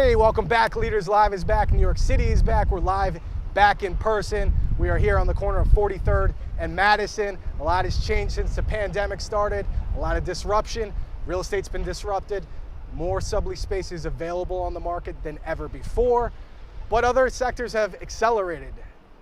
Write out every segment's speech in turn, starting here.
Hey, welcome back. Leaders Live is back. New York City is back. We're live back in person. We are here on the corner of 43rd and Madison. A lot has changed since the pandemic started. A lot of disruption. Real estate's been disrupted. More sublease spaces available on the market than ever before. But other sectors have accelerated.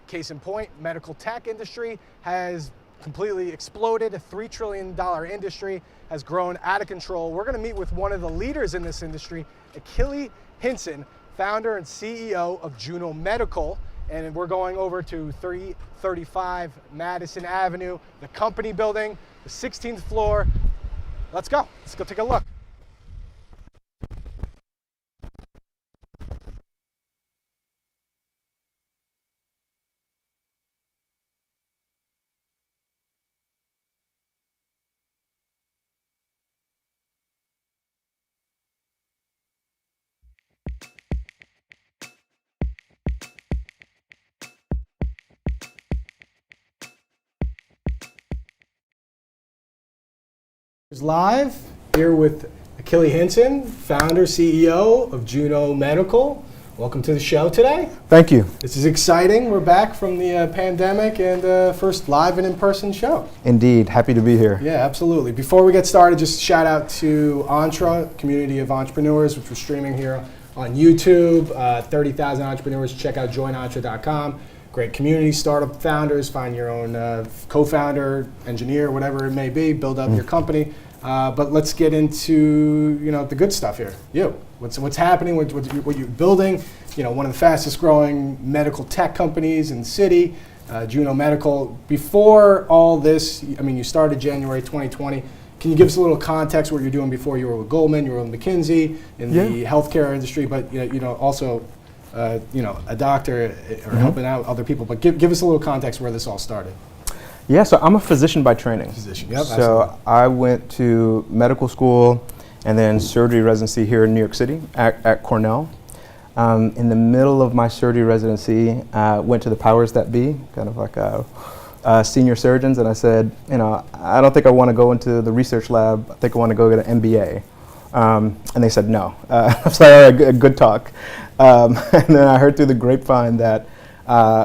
Case in point, medical tech industry has completely exploded. A $3 trillion industry has grown out of control. We're going to meet with one of the leaders in this industry, Akili Hinson, founder and CEO of Juno Medical. And we're going over to 335 Madison Avenue, the company building, the 16th floor. Let's go. Let's go take a look. Live here with Akili Hinson, founder, CEO of Juno Medical. Welcome to the show today. Thank you. This is exciting. We're back from the pandemic and first live and in-person show. Indeed. Happy to be here. Yeah, absolutely. Before we get started, just shout out to Entre, community of entrepreneurs, which we're streaming here on YouTube. 30,000 entrepreneurs. Check out joinentre.com. Great community, startup founders, find your own co-founder, engineer, whatever it may be, build up your company. But let's get into the good stuff here. What's happening, what you're building, one of the fastest growing medical tech companies in the city, Juno Medical. Before all this, you started January 2020. Can you give us a little context what you're doing before? You were with Goldman, you were with McKinsey in the healthcare industry, but also a doctor or helping out other people. But give us a little context where this all started. Yeah, so I'm a physician by training. Physician, yep. So Absolutely. I went to medical school and then surgery residency here in New York City at Cornell. In the middle of my surgery residency, went to the powers that be, kind of like senior surgeons, and I said, I don't think I want to go into the research lab. I think I want to go get an MBA. And they said no. I was like, all right, good talk. And then I heard through the grapevine that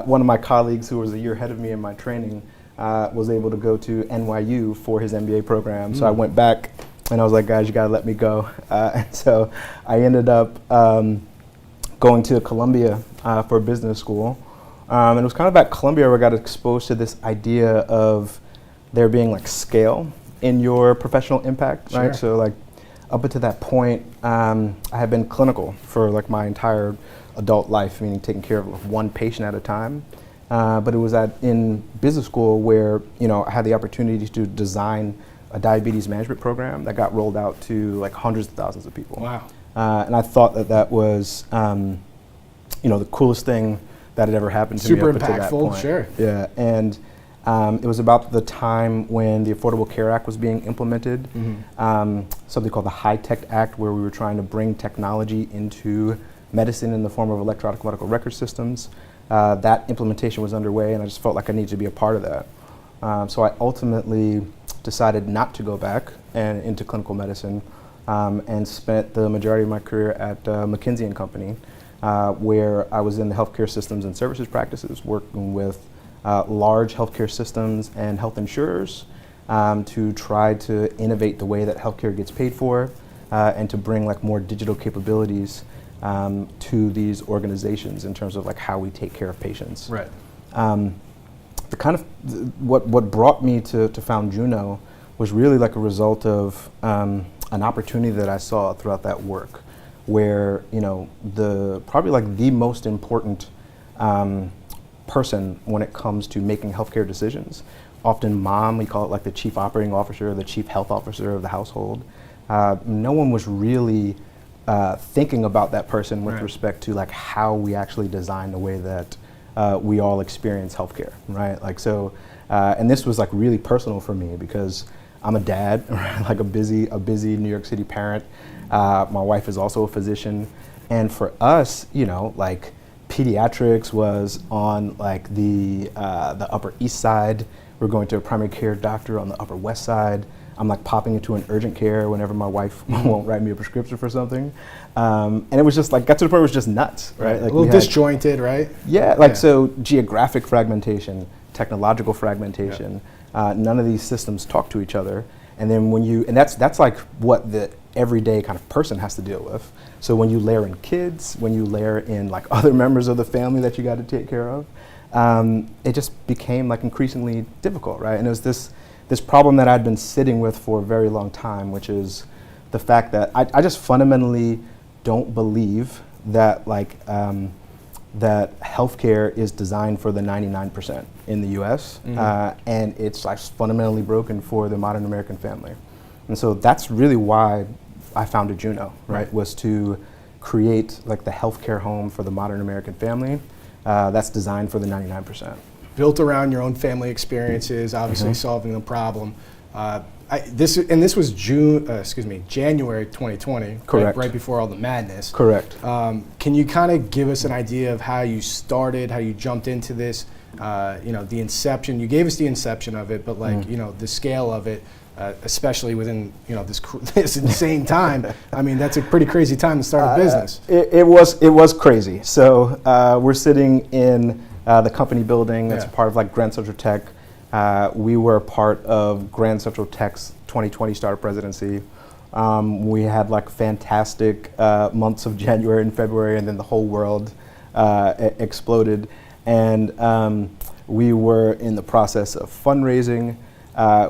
one of my colleagues who was a year ahead of me in my training was able to go to NYU for his MBA program. So I went back and I was like, guys, you gotta let me go. And so I ended up going to Columbia for business school. And it was kind of at Columbia where I got exposed to this idea of there being like scale in your professional impact, right? So like up until that point, I had been clinical for like my entire adult life, meaning taking care of one patient at a time. But it was in business school where I had the opportunity to design a diabetes management program that got rolled out to like hundreds of thousands of people. Wow! And I thought that was the coolest thing that had ever happened to me up until that point. Sure. Yeah, and it was about the time when the Affordable Care Act was being implemented, something called the High Tech Act, where we were trying to bring technology into medicine in the form of electronic medical record systems. That implementation was underway, and I just felt like I needed to be a part of that. So I ultimately decided not to go back into clinical medicine, and spent the majority of my career at McKinsey and Company, where I was in the healthcare systems and services practices, working with large healthcare systems and health insurers to try to innovate the way that healthcare gets paid for, and to bring like more digital capabilities to these organizations in terms of like how we take care of patients. Right. What brought me to found Juno was really like a result of an opportunity that I saw throughout that work, where probably like the most important person when it comes to making healthcare decisions. Often mom, we call it like the chief operating officer, the chief health officer of the household. No one was really thinking about that person with respect to like how we actually design the way that we all experience healthcare, right? Like so, and this was like really personal for me because I'm a dad, right? Like a busy New York City parent. My wife is also a physician, and for us, like pediatrics was on like the Upper East Side. We're going to a primary care doctor on the Upper West Side. I'm like popping into an urgent care whenever my wife won't write me a prescription for something. And it was just like, got to the point where it was just nuts, right? Like a little disjointed, right? Yeah, like so geographic fragmentation, technological fragmentation, none of these systems talk to each other. And then and that's like what the everyday kind of person has to deal with. So when you layer in kids, when you layer in like other members of the family that you got to take care of, it just became like increasingly difficult, right? And it was this problem that I'd been sitting with for a very long time, which is the fact that I just fundamentally don't believe that like that healthcare is designed for the 99% in the U.S. And it's like fundamentally broken for the modern American family. And so that's really why I founded Juno, right? Was to create like the healthcare home for the modern American family that's designed for the 99%. Built around your own family experiences, obviously solving the problem. This was January 2020. Correct. Right before all the madness. Correct. Can you kind of give us an idea of how you started, how you jumped into this? The inception. You gave us the inception of it, but like the scale of it, especially within this insane time. I mean, that's a pretty crazy time to start a business. It was crazy. So we're sitting in the company building that's part of like Grand Central Tech. We were part of Grand Central Tech's 2020 startup residency. We had like fantastic months of January and February, and then the whole world exploded. And we were in the process of fundraising.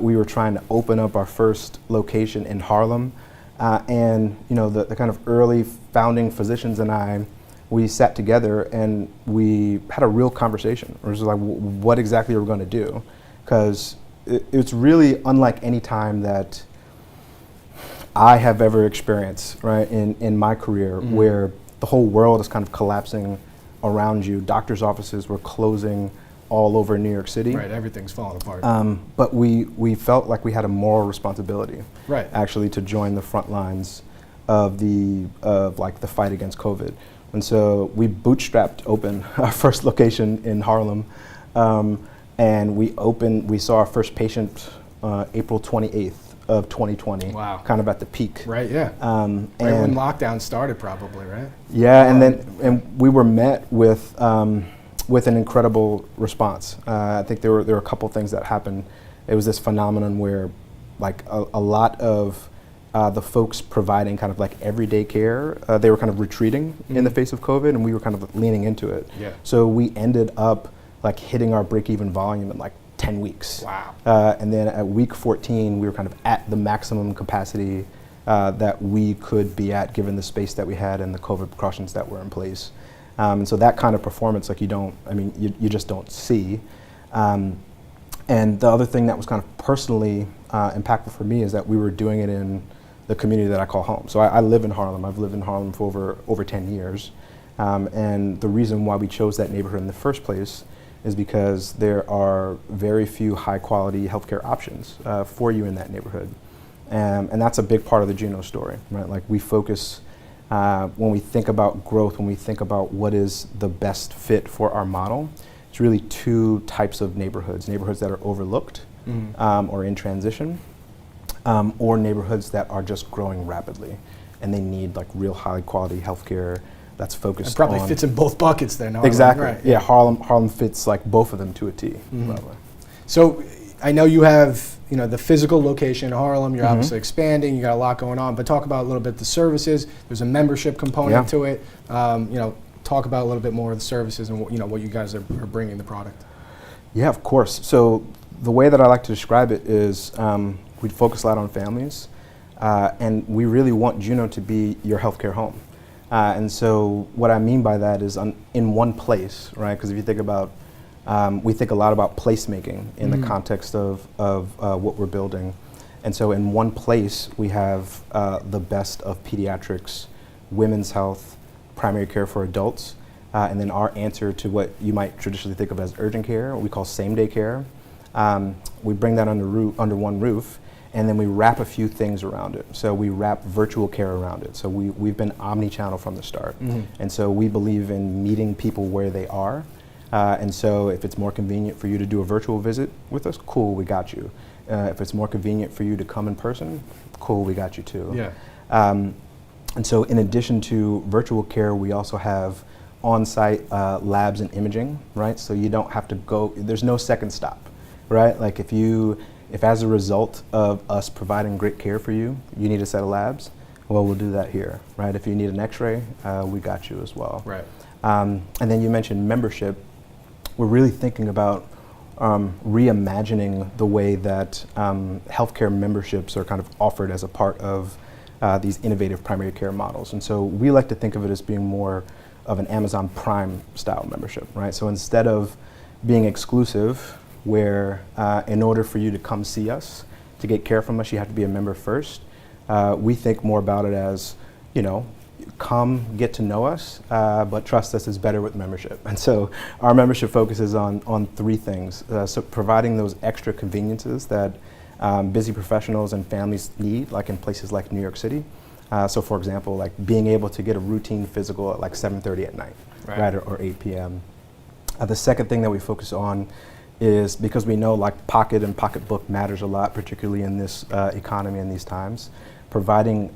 We were trying to open up our first location in Harlem. And the kind of early founding physicians and I, we sat together and we had a real conversation. It was like, what exactly are we going to do? Because it's really unlike any time that I have ever experienced, right, in my career, where the whole world is kind of collapsing around you. Doctors' offices were closing all over New York City. Right, everything's falling apart. But we felt like we had a moral responsibility, right, actually, to join the front lines of the fight against COVID. And so we bootstrapped open our first location in Harlem. And we saw our first patient April 28th of 2020. Wow. Kind of at the peak. Right, yeah. Right when lockdown started probably, right? Yeah, and we were met with an incredible response. I think there were a couple things that happened. It was this phenomenon where like a lot of the folks providing kind of like everyday care, they were kind of retreating in the face of COVID, and we were kind of leaning into it. Yeah. So we ended up like hitting our break-even volume in like 10 weeks. Wow. And then at week 14, we were kind of at the maximum capacity that we could be at given the space that we had and the COVID precautions that were in place. And so that kind of performance, like you just don't see. And the other thing that was kind of personally impactful for me is that we were doing it in the community that I call home. So I live in Harlem. I've lived in Harlem for over 10 years. And the reason why we chose that neighborhood in the first place is because there are very few high quality healthcare options for you in that neighborhood. And that's a big part of the Juno story, right? Like we focus, when we think about growth, when we think about what is the best fit for our model, it's really two types of neighborhoods that are overlooked or in transition, or neighborhoods that are just growing rapidly and they need like real high quality healthcare that's focused on. It probably fits in both buckets then. Exactly. Right. Yeah, Harlem fits like both of them to a T. So I know you have the physical location in Harlem. You're obviously expanding. You got a lot going on. But talk about a little bit the services. There's a membership component to it. Talk about a little bit more of the services and what you guys are bringing the product. Yeah, of course. So the way that I like to describe it is we focus a lot on families, and we really want Juno to be your healthcare home. And so what I mean by that is in one place, right? Because if you think about, we think a lot about placemaking in the context of what we're building. And so in one place, we have the best of pediatrics, women's health, primary care for adults, and then our answer to what you might traditionally think of as urgent care, what we call same-day care. We bring that under one roof. And then we wrap a few things around it. So we wrap virtual care around it. So we've been omni-channel from the start. And so we believe in meeting people where they are. And so if it's more convenient for you to do a virtual visit with us, cool, we got you. If it's more convenient for you to come in person, cool, we got you too. Yeah. And so in addition to virtual care, we also have on-site labs and imaging, right? So you don't have to go, there's no second stop, right? Like if as a result of us providing great care for you, you need a set of labs, well, we'll do that here, right? If you need an x-ray, we got you as well. Right. And then you mentioned membership. We're really thinking about reimagining the way that healthcare memberships are kind of offered as a part of these innovative primary care models. And so we like to think of it as being more of an Amazon Prime style membership, right? So instead of being exclusive, where in order for you to come see us, to get care from us, you have to be a member first, we think more about it as, come get to know us, but trust us is better with membership. And so our membership focuses on three things. So providing those extra conveniences that busy professionals and families need, like in places like New York City. So for example, like being able to get a routine physical at like 7:30 at night, right, or 8 p.m. The second thing that we focus on is, because we know like pocket and pocketbook matters a lot, particularly in this economy and these times, providing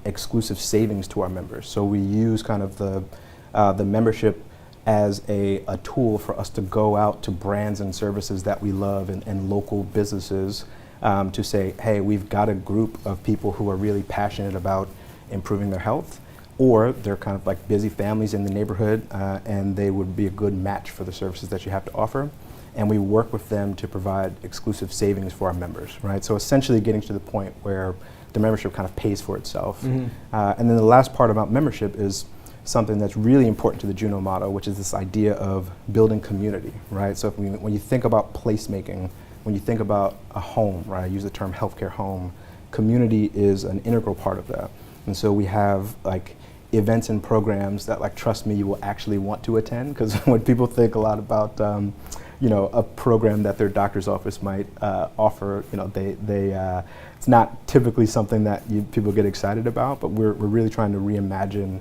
exclusive savings to our members. So we use kind of the membership as a tool for us to go out to brands and services that we love and local businesses to say, hey, we've got a group of people who are really passionate about improving their health, or they're kind of like busy families in the neighborhood and they would be a good match for the services that you have to offer. And we work with them to provide exclusive savings for our members, right? So essentially getting to the point where the membership kind of pays for itself. Mm-hmm. And then the last part about membership is something that's really important to the Juno model, which is this idea of building community, right? So when you think about placemaking, when you think about a home, right, I use the term healthcare home, community is an integral part of that. And so we have like events and programs that, like, trust me, you will actually want to attend, because when people think a lot about a program that their doctor's office might offer, it's not typically something that people get excited about, but we're really trying to reimagine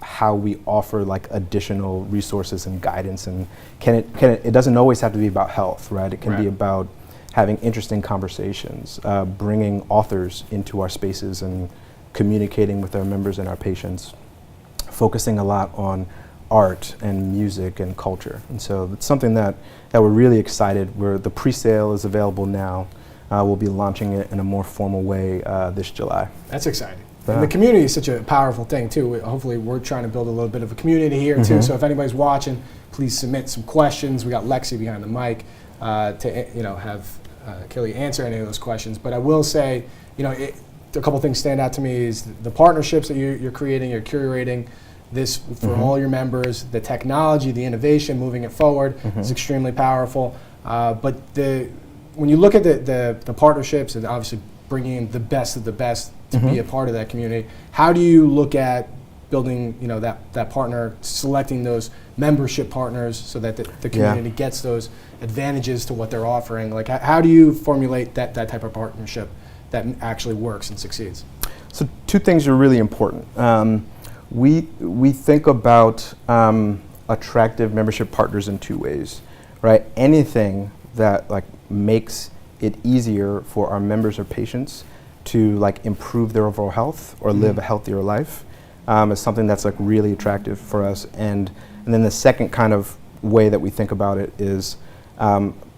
how we offer like additional resources and guidance. And it doesn't always have to be about health, right? It can be about having interesting conversations, bringing authors into our spaces and communicating with our members and our patients, focusing a lot on art and music and culture. And so it's something that we're really excited. The pre-sale is available now. We'll be launching it in a more formal way this July. That's exciting. And the community is such a powerful thing too. Hopefully we're trying to build a little bit of a community here too. So if anybody's watching, please submit some questions. We got Lexi behind the mic to have Akili answer any of those questions. But I will say, a couple things stand out to me is the partnerships that you're creating, you're curating this for all your members. The technology, the innovation, moving it forward is extremely powerful. But when you look at the partnerships and obviously bringing in the best of the best to be a part of that community, how do you look at building that partner, selecting those membership partners so that the community gets those advantages to what they're offering? Like, how do you formulate that type of partnership that actually works and succeeds? So two things are really important. We think about attractive membership partners in two ways, right? Anything that like makes it easier for our members or patients to like improve their overall health or live a healthier life is something that's like really attractive for us. And then the second kind of way that we think about it is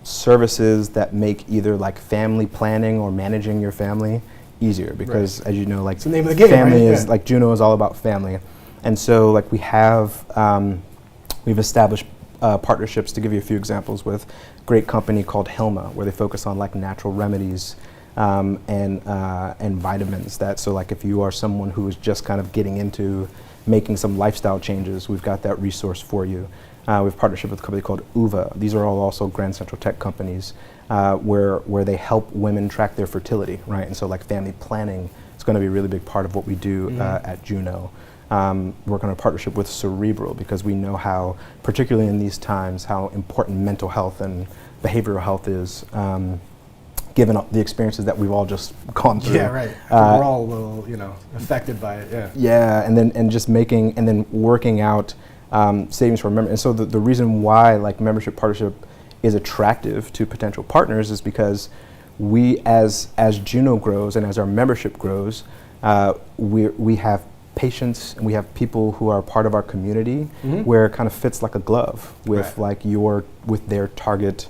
services that make either like family planning or managing your family easier, because as you know, like, it's the name of the game, family is like Juno is all about family. And so like we've established partnerships, to give you a few examples, with a great company called Hilma, where they focus on like natural remedies and vitamins. So like if you are someone who is just kind of getting into making some lifestyle changes, we've got that resource for you. We have partnership with a company called Uva. These are all also Grand Central Tech companies where they help women track their fertility, right? And so like family planning is going to be a really big part of what we do at Juno. Work on a partnership with Cerebral, because we know how, particularly in these times, how important mental health and behavioral health is, given the experiences that we've all just gone through. Yeah, right. We're all a little, affected by it. Yeah. Yeah, and then working out savings for members. And so the reason why like membership partnership is attractive to potential partners is because we as Juno grows and as our membership grows, we have patients and we have people who are part of our community where it kind of fits like a glove with with their target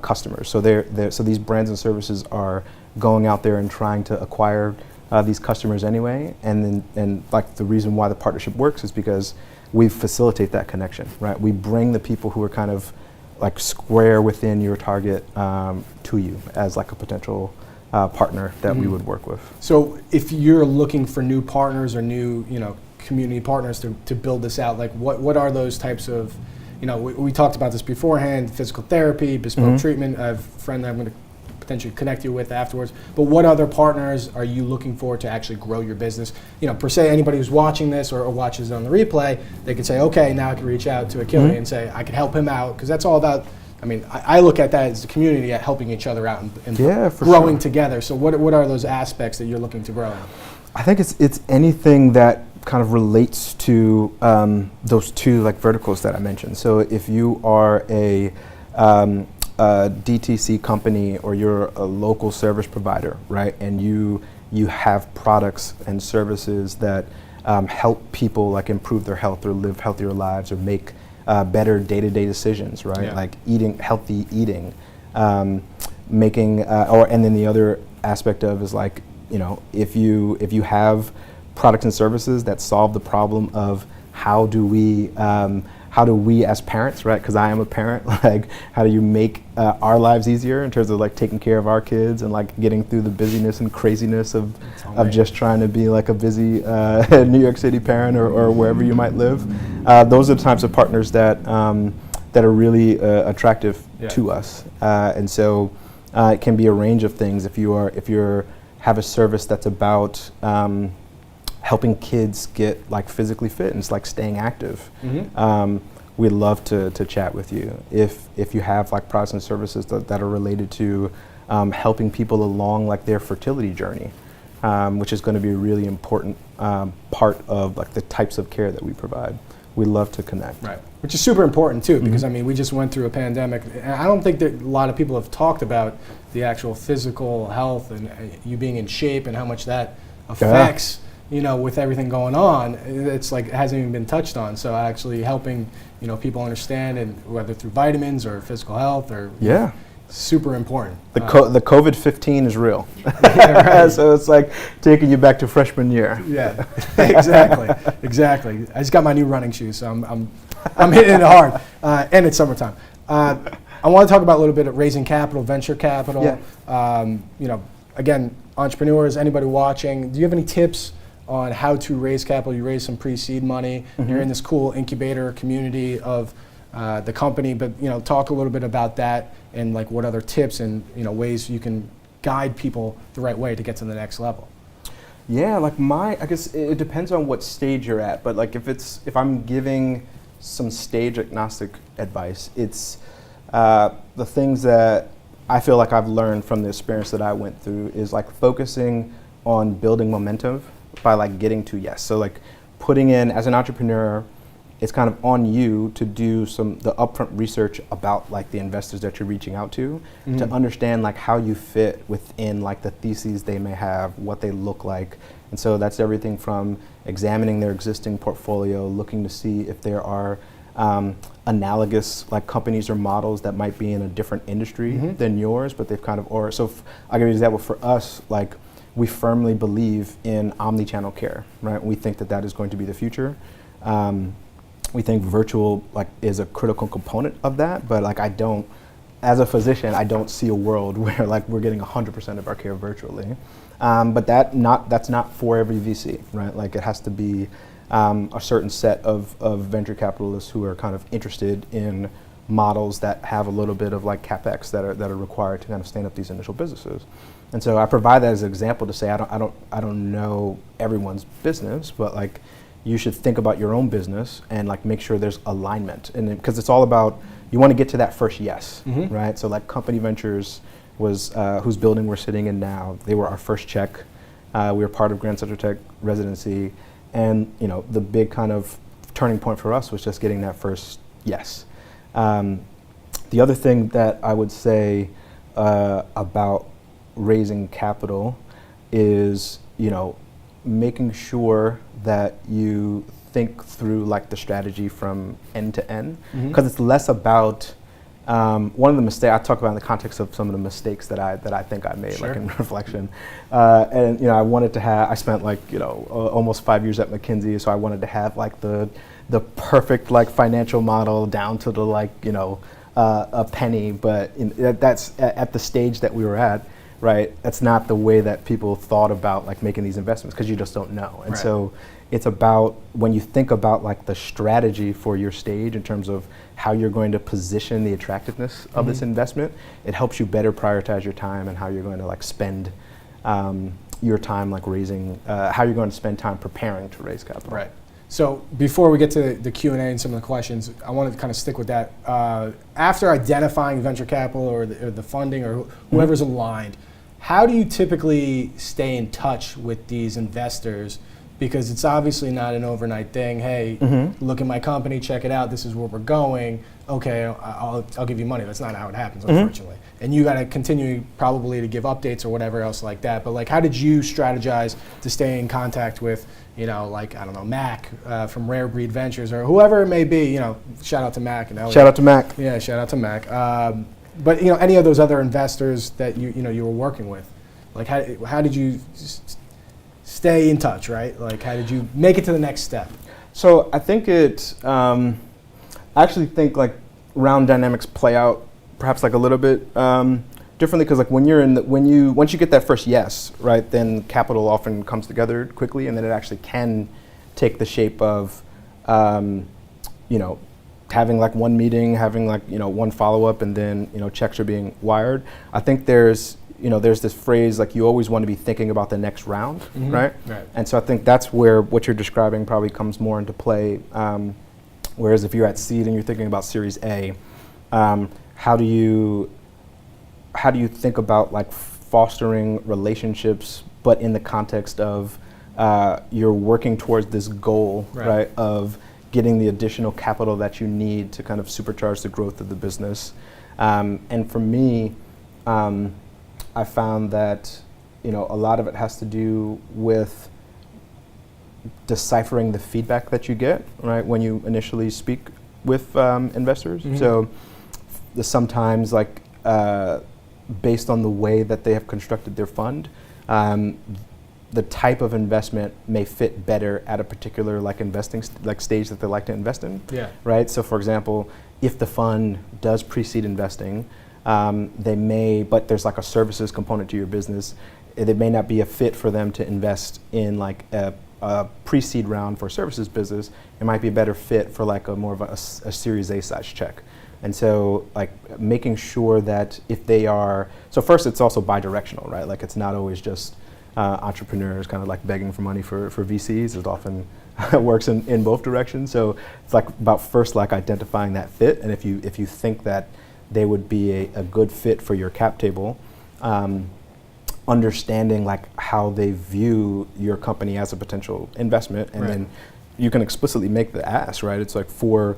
customers. So so these brands and services are going out there and trying to acquire these customers anyway, and like the reason why the partnership works is because we facilitate that connection, right? We bring the people who are kind of like square within your target to you as like a potential partner that we would work with. So if you're looking for new partners or new, community partners to build this out, like what are those types of, we talked about this beforehand, physical therapy, bespoke treatment. I have a friend that I'm going to potentially connect you with afterwards. But what other partners are you looking for to actually grow your business? Per se, anybody who's watching this or watches on the replay, they could say, okay, now I can reach out to Akili and say, I can help him out, because that's all about, I look at that as a community at helping each other out and growing together. So what are those aspects that you're looking to grow in? I think it's anything that kind of relates to those two like verticals that I mentioned. So if you are a DTC company or you're a local service provider, right, and you have products and services that help people like improve their health or live healthier lives or make better day-to-day decisions, right? Like healthy eating, making and then the other aspect of is like, if you have products and services that solve the problem of how do we as parents, right? Because I am a parent, like how do you make our lives easier in terms of like taking care of our kids and like getting through the busyness and craziness of just trying to be like a busy New York City parent or wherever you might live. Those are the types of partners that are really attractive to us, and so it can be a range of things. If you have a service that's about helping kids get like physically fit and it's like staying active, we'd love to chat with you. If you have like products and services that are related to helping people along like their fertility journey, which is going to be a really important part of like the types of care that we provide, we'd love to connect. Right, which is super important too, because we just went through a pandemic, and I don't think that a lot of people have talked about the actual physical health and you being in shape and how much that affects. With everything going on, it's like it hasn't even been touched on. So actually helping, people understand, and whether through vitamins or physical health or super important. The COVID-15 is real. So it's like taking you back to freshman year. Yeah, exactly. I just got my new running shoes, so I'm hitting it hard, and it's summertime. I want to talk about a little bit of raising capital, venture capital. Again, entrepreneurs, anybody watching, do you have any tips on how to raise capital? You raise some pre-seed money. You're in this cool incubator community of the company, but talk a little bit about that and like what other tips and ways you can guide people the right way to get to the next level. Yeah, like I guess it depends on what stage you're at, but like if I'm giving some stage agnostic advice, it's the things that I feel like I've learned from the experience that I went through is like focusing on building momentum by like getting to yes. So like putting in, as an entrepreneur, it's kind of on you to do the upfront research about like the investors that you're reaching out to understand like how you fit within like the theses they may have, what they look like. And so that's everything from examining their existing portfolio, looking to see if there are analogous like companies or models that might be in a different industry than yours, but they've kind of, I'll give you an example. For us, like we firmly believe in omni-channel care, right? We think that is going to be the future. We think virtual like is a critical component of that, but like as a physician, I don't see a world where like we're getting 100% of our care virtually. But that's not for every VC, right? Like it has to be a certain set of venture capitalists who are kind of interested in models that have a little bit of like capex that are required to kind of stand up these initial businesses. And so I provide that as an example to say I don't know everyone's business, but like you should think about your own business and like make sure there's alignment, and because it's all about, you want to get to that first yes, right? So like Company Ventures was whose building we're sitting in now. They were our first check. We were part of Grand Central Tech residency, and the big kind of turning point for us was just getting that first yes. The other thing that I would say about raising capital is, making sure that you think through like the strategy from end to end, because it's less about one of the mistakes I talk about in the context of some of the mistakes that I think I made, like in reflection. And I wanted to have. I spent almost 5 years at McKinsey, so I wanted to have like the perfect like financial model down to the a penny. But that's at the stage that we were at. Right, that's not the way that people thought about like making these investments, because you just don't know. And so it's about, when you think about like the strategy for your stage in terms of how you're going to position the attractiveness of this investment, it helps you better prioritize your time and how you're going to like spend your time like raising, how you're going to spend time preparing to raise capital. Right. So before we get to the Q&A and some of the questions, I wanted to kind of stick with that. After identifying venture capital or the funding or whoever's aligned, how do you typically stay in touch with these investors? Because it's obviously not an overnight thing. Hey, look at my company, check it out. This is where we're going. Okay, I'll give you money. That's not how it happens, unfortunately. And you got to continue probably to give updates or whatever else like that. But like, how did you strategize to stay in contact with, Mac from Rare Breed Ventures or whoever it may be? Shout out to Mac and Elliot. Shout out to Mac. Yeah, shout out to Mac. But any of those other investors that you were working with, like how did you stay in touch, right? Like how did you make it to the next step? So I think I actually think like round dynamics play out perhaps like a little bit differently, because like when once you get that first yes, right, then capital often comes together quickly, and then it actually can take the shape of having like one meeting, having like one follow-up, and then checks are being wired. I think there's this phrase like you always want to be thinking about the next round, right? And so I think that's where what you're describing probably comes more into play. Whereas if you're at seed and you're thinking about Series A, how do you think about like fostering relationships, but in the context of you're working towards this goal, right, of getting the additional capital that you need to kind of supercharge the growth of the business. And for me, I found that a lot of it has to do with deciphering the feedback that you get, right, when you initially speak with investors. So sometimes like based on the way that they have constructed their fund, the type of investment may fit better at a particular like investing stage that they like to invest in. Right. So for example, if the fund does pre-seed investing, they may, but there's like a services component to your business, it may not be a fit for them to invest in like a pre-seed round for a services business. It might be a better fit for like a more of a Series A size check. And so like making sure that if they are, so first it's also bi-directional, right? Like it's not always just entrepreneurs kind of like begging for money for VCs. It often works in both directions. So it's like about first like identifying that fit, and if you think that they would be a good fit for your cap table, understanding like how they view your company as a potential investment, and then you can explicitly make the ask, right? It's like for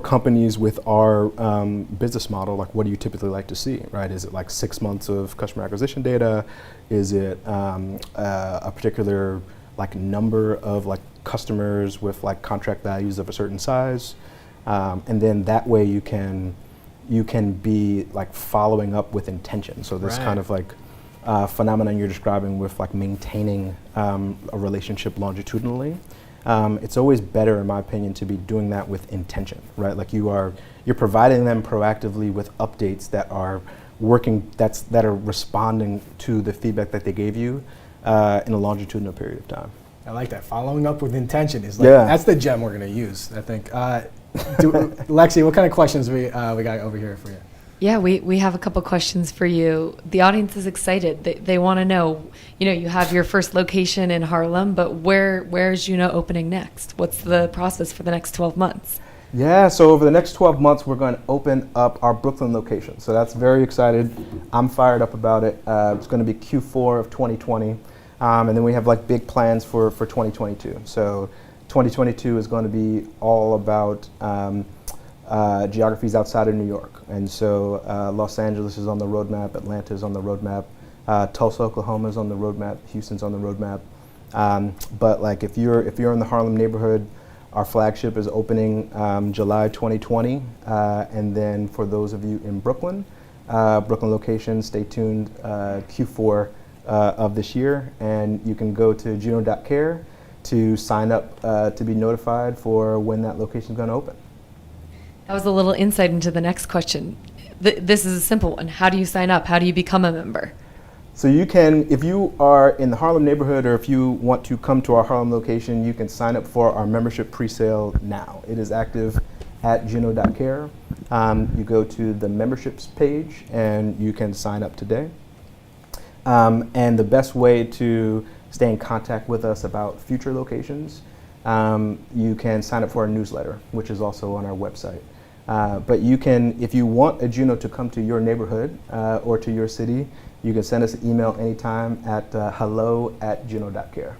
companies with our business model, like what do you typically like to see, right? Is it like 6 months of customer acquisition data? Is it a particular like number of like customers with like contract values of a certain size? And then that way you can be like following up with intention. So this kind of like phenomenon you're describing with like maintaining a relationship longitudinally. It's always better, in my opinion, to be doing that with intention, right? Like you're providing them proactively with updates that are working, that are responding to the feedback that they gave you in a longitudinal period of time. I like that. Following up with intention is like, that's the gem we're going to use, I think. Lexi, what kind of questions we got over here for you? Yeah, we have a couple questions for you. The audience is excited. They want to know, you have your first location in Harlem, but where is Juno opening next? What's the process for the next 12 months? Yeah, so over the next 12 months, we're going to open up our Brooklyn location. So that's very excited. I'm fired up about it. It's going to be Q4 of 2020. And then we have like big plans for 2022. So 2022 is going to be all about geographies outside of New York. And so Los Angeles is on the roadmap, Atlanta is on the roadmap, Tulsa, Oklahoma is on the roadmap. Houston's on the roadmap. But like if you're in the Harlem neighborhood, our flagship is opening July 2020. And then for those of you in Brooklyn location, stay tuned Q4 of this year. And you can go to juno.care to sign up to be notified for when that location is going to open. That was a little insight into the next question. This is a simple one. How do you sign up? How do you become a member? So you can, if you are in the Harlem neighborhood or if you want to come to our Harlem location, you can sign up for our membership pre-sale now. It is active at juno.care. You go to the memberships page and you can sign up today. And the best way to stay in contact with us about future locations, you can sign up for our newsletter, which is also on our website. But you can, if you want a Juno to come to your neighborhood or to your city, you can send us an email anytime at hello@juno.care.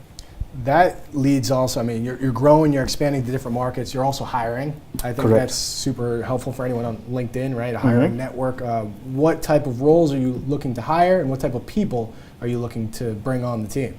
That leads also, I mean, you're growing, you're expanding to different markets, you're also hiring. I think Correct. that's super helpful for anyone on LinkedIn, right? A hiring network. What type of roles are you looking to hire and what type of people are you looking to bring on the team?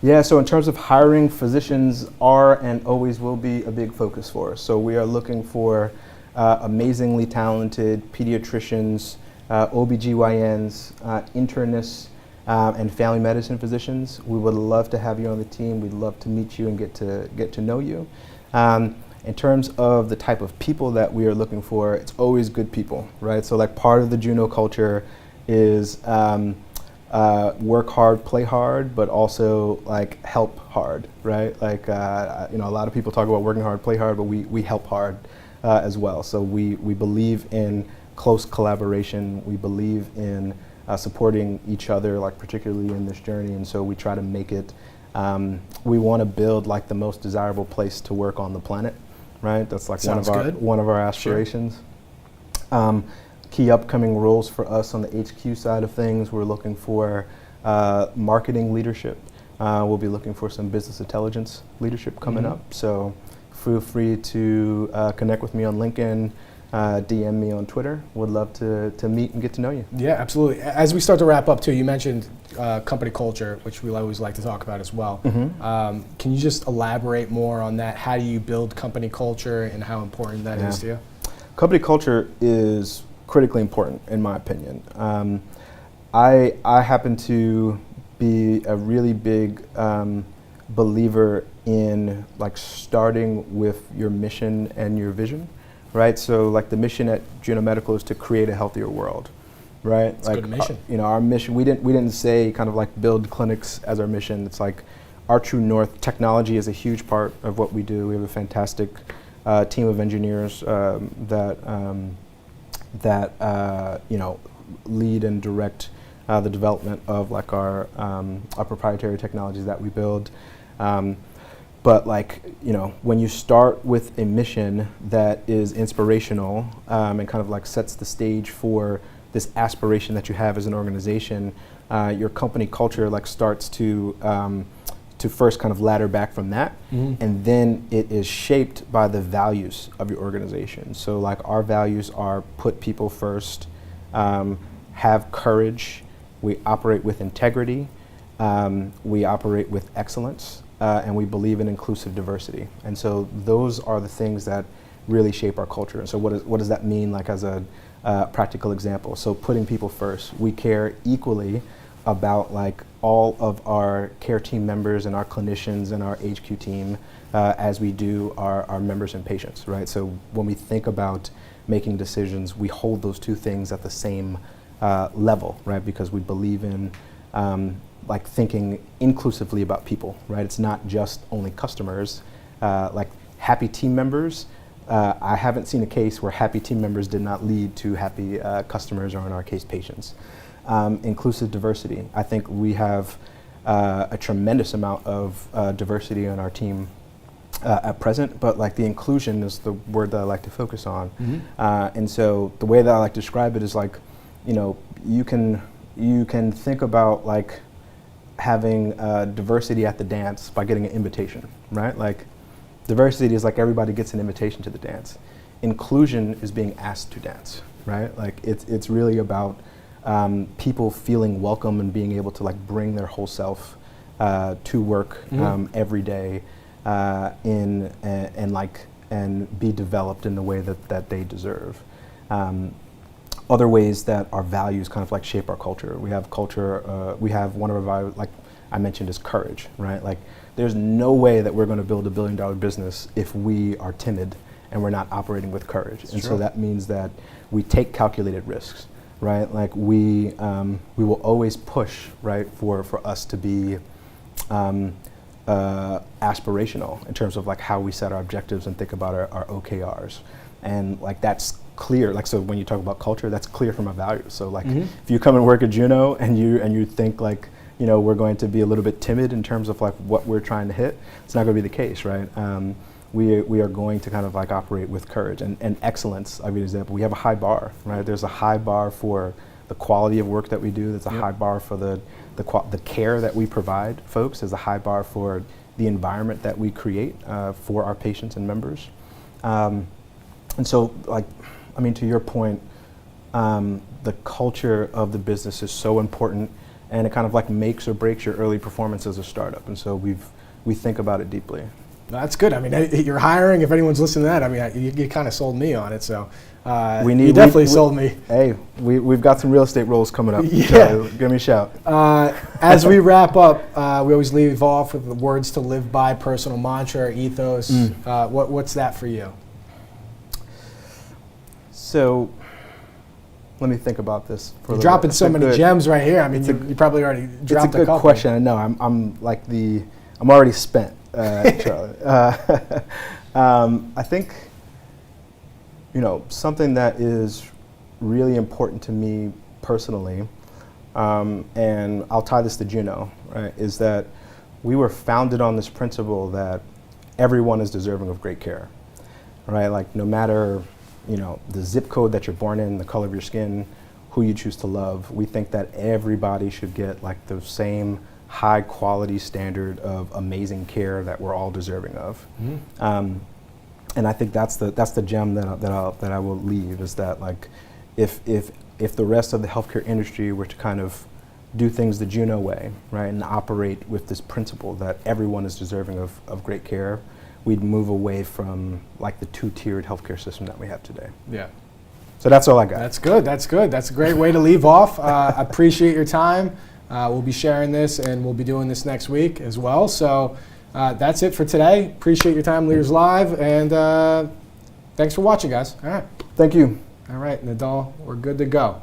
Yeah, so in terms of hiring, physicians are and always will be a big focus for us. So we are looking for amazingly talented pediatricians, OBGYNs, internists, and family medicine physicians. We would love to have you on the team. We'd love to meet you and get to know you. In terms of the type of people that we are looking for, it's always good people, right? So like part of the Juno culture is work hard, play hard, but also like help hard, right? Like a lot of people talk about working hard, play hard, but we help hard as well. So we believe in close collaboration. We believe in supporting each other, like particularly in this journey, and so we try to make it. We want to build like the most desirable place to work on the planet, right? That's like one of our aspirations. Sure. Key upcoming roles for us on the HQ side of things, we're looking for marketing leadership. We'll be looking for some business intelligence leadership coming up. So feel free to connect with me on LinkedIn, DM me on Twitter. Would love to meet and get to know you. Yeah, absolutely. As we start to wrap up too, you mentioned company culture, which we always like to talk about as well. Can you just elaborate more on that? How do you build company culture and how important that is to you? Company culture is critically important, in my opinion. I happen to be a really big believer in like starting with your mission and your vision, right? So like the mission at Juno Medical is to create a healthier world, right? It's like a good mission. Our mission, we didn't say kind of like build clinics as our mission. It's like our true north. Technology is a huge part of what we do. We have a fantastic team of engineers that lead and direct the development of like our proprietary technologies that we build. But like, when you start with a mission that is inspirational and kind of like sets the stage for this aspiration that you have as an organization, your company culture like starts to first kind of ladder back from that, and then it is shaped by the values of your organization. So like our values are put people first, have courage, we operate with integrity, we operate with excellence, and we believe in inclusive diversity. And so those are the things that really shape our culture. And so what does that mean like as a practical example? So putting people first, we care equally about like all of our care team members and our clinicians and our HQ team as we do our members and patients, right? So when we think about making decisions, we hold those two things at the same level, right? Because we believe in like thinking inclusively about people, right? It's not just only customers. Like happy team members, I haven't seen a case where happy team members did not lead to happy customers or in our case patients. Inclusive diversity. I think we have a tremendous amount of diversity on our team at present, but like the inclusion is the word that I like to focus on. And so the way that I like to describe it is like, you can think about like having diversity at the dance by getting an invitation, right? Like diversity is like everybody gets an invitation to the dance. Inclusion is being asked to dance, right? Like it's really about people feeling welcome and being able to like bring their whole self to work every day and be developed in the way that they deserve. Other ways that our values kind of like shape our culture. We have culture, we have one of our values, like I mentioned, is courage, right? Like there's no way that we're going to build $1 billion business if we are timid and we're not operating with courage. And so that means that we take calculated risks, right? Like we will always push, right, for us to be aspirational in terms of like how we set our objectives and think about our OKRs. And like that's clear, like so when you talk about culture, that's clear from our values. So like if you come and work at Juno and you think like, you know, we're going to be a little bit timid in terms of like what we're trying to hit, it's not going to be the case, right? We are going to kind of like operate with courage and excellence. I'll give you an example. We have a high bar, right? There's a high bar for the quality of work that we do. There's a high bar for the care that we provide folks. There's a high bar for the environment that we create for our patients and members. And so, like, I mean, to your point, the culture of the business is so important, and it kind of like makes or breaks your early performance as a startup. And so we think about it deeply. That's good. I mean, you're hiring. If anyone's listening to that, I mean, you kind of sold me on it. So you definitely sold me. Hey, we've got some real estate roles coming up. Yeah. So give me a shout. As we wrap up, we always leave off with the words to live by, personal mantra, or ethos. What's that for you? So let me think about this. You're dropping so many gems right here. I mean, you probably already dropped a couple. It's a good question. I know. I'm already spent, Charlie. I think, you know, something that is really important to me personally, and I'll tie this to Juno, right, is that we were founded on this principle that everyone is deserving of great care, right? Like no matter, you know, the zip code that you're born in, the color of your skin, who you choose to love, we think that everybody should get like the same high quality standard of amazing care that we're all deserving of. And I think that's the gem that I will leave, is that like if the rest of the healthcare industry were to kind of do things the Juno way, right, and operate with this principle that everyone is deserving of great care, we'd move away from like the two-tiered healthcare system that we have today. Yeah. So that's all I got. That's good. That's good. That's a great way to leave off. I appreciate your time. We'll be sharing this, and we'll be doing this next week as well. So that's it for today. Appreciate your time, Leaders Live, and thanks for watching, guys. All right. Thank you. All right, Nadal, we're good to go.